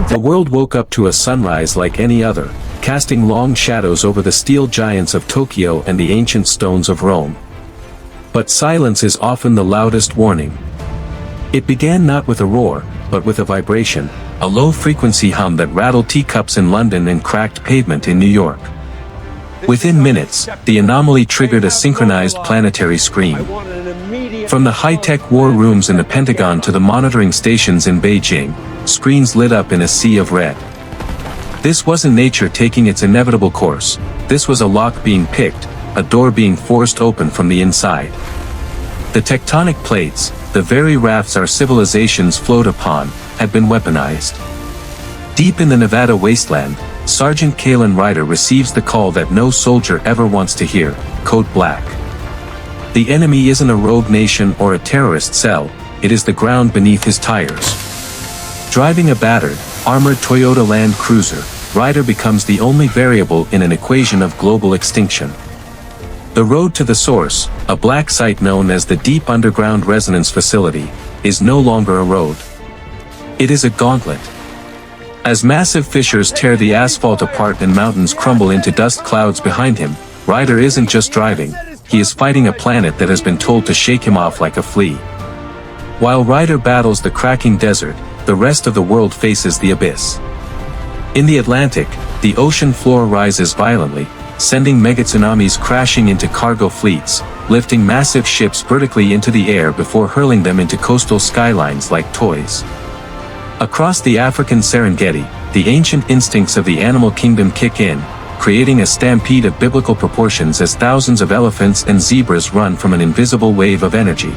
The world woke up to a sunrise like any other, casting long shadows over the steel giants of Tokyo and the ancient stones of Rome. But silence is often the loudest warning. It began not with a roar, but with a vibration, a low-frequency hum that rattled teacups in London and cracked pavement in New York. Within minutes, the anomaly triggered a synchronized planetary scream. From the high-tech war rooms in the Pentagon to the monitoring stations in Beijing, screens lit up in a sea of red. This wasn't nature taking its inevitable course, this was a lock being picked, a door being forced open from the inside. The tectonic plates, the very rafts our civilizations float upon, had been weaponized. Deep in the Nevada wasteland, Sergeant Kalen Ryder receives the call that no soldier ever wants to hear: Code Black. The enemy isn't a rogue nation or a terrorist cell, it is the ground beneath his tires. Driving a battered, armored Toyota Land Cruiser, Ryder becomes the only variable in an equation of global extinction. The road to the source, a black site known as the Deep Underground Resonance Facility, is no longer a road. It is a gauntlet. As massive fissures tear the asphalt apart and mountains crumble into dust clouds behind him, Ryder isn't just driving, he is fighting a planet that has been told to shake him off like a flea. While Ryder battles the cracking desert, the rest of the world faces the abyss. In the Atlantic, the ocean floor rises violently, sending mega-tsunamis crashing into cargo fleets, lifting massive ships vertically into the air before hurling them into coastal skylines like toys. Across the African Serengeti, the ancient instincts of the animal kingdom kick in, creating a stampede of biblical proportions as thousands of elephants and zebras run from an invisible wave of energy.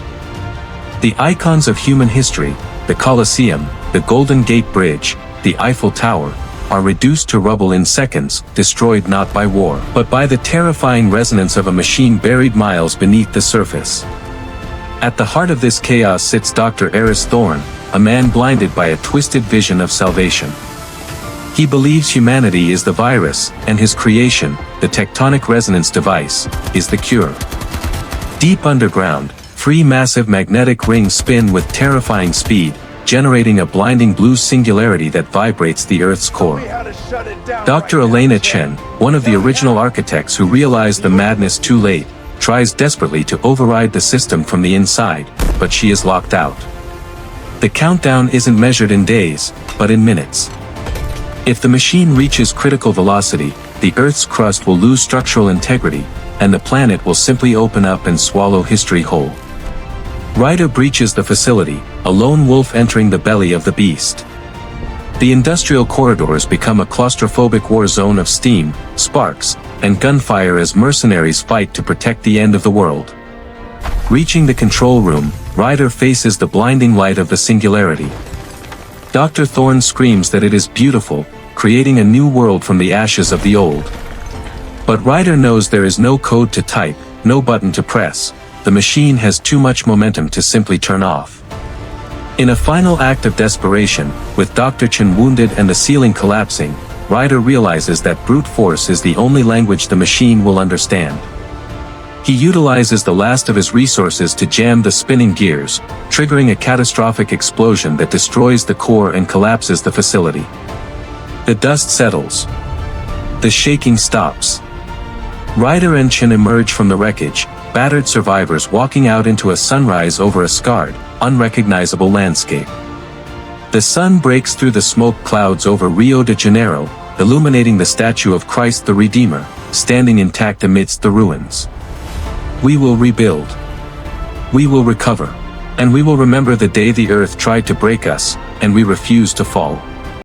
The icons of human history, the Colosseum, the Golden Gate Bridge, the Eiffel Tower, are reduced to rubble in seconds, destroyed not by war, but by the terrifying resonance of a machine buried miles beneath the surface. At the heart of this chaos sits Dr. Eris Thorne, a man blinded by a twisted vision of salvation. He believes humanity is the virus, and his creation, the tectonic resonance device, is the cure. Deep underground, three massive magnetic rings spin with terrifying speed, generating a blinding blue singularity that vibrates the Earth's core. Dr. Elena Chen, one of the original architects who realized the madness too late, tries desperately to override the system from the inside, but she is locked out. The countdown isn't measured in days, but in minutes. If the machine reaches critical velocity, the Earth's crust will lose structural integrity, and the planet will simply open up and swallow history whole. Ryder breaches the facility, a lone wolf entering the belly of the beast. The industrial corridors become a claustrophobic war zone of steam, sparks, and gunfire as mercenaries fight to protect the end of the world. Reaching the control room, Ryder faces the blinding light of the singularity. Dr. Thorne screams that it is beautiful, creating a new world from the ashes of the old. But Ryder knows there is no code to type, no button to press. The machine has too much momentum to simply turn off. In a final act of desperation, with Dr. Chen wounded and the ceiling collapsing, Ryder realizes that brute force is the only language the machine will understand. He utilizes the last of his resources to jam the spinning gears, triggering a catastrophic explosion that destroys the core and collapses the facility. The dust settles. The shaking stops. Ryder and Chen emerge from the wreckage, battered survivors walking out into a sunrise over a scarred, unrecognizable landscape. The sun breaks through the smoke clouds over Rio de Janeiro, illuminating the statue of Christ the Redeemer, standing intact amidst the ruins. We will rebuild. We will recover. And we will remember the day the earth tried to break us, and we refused to fall.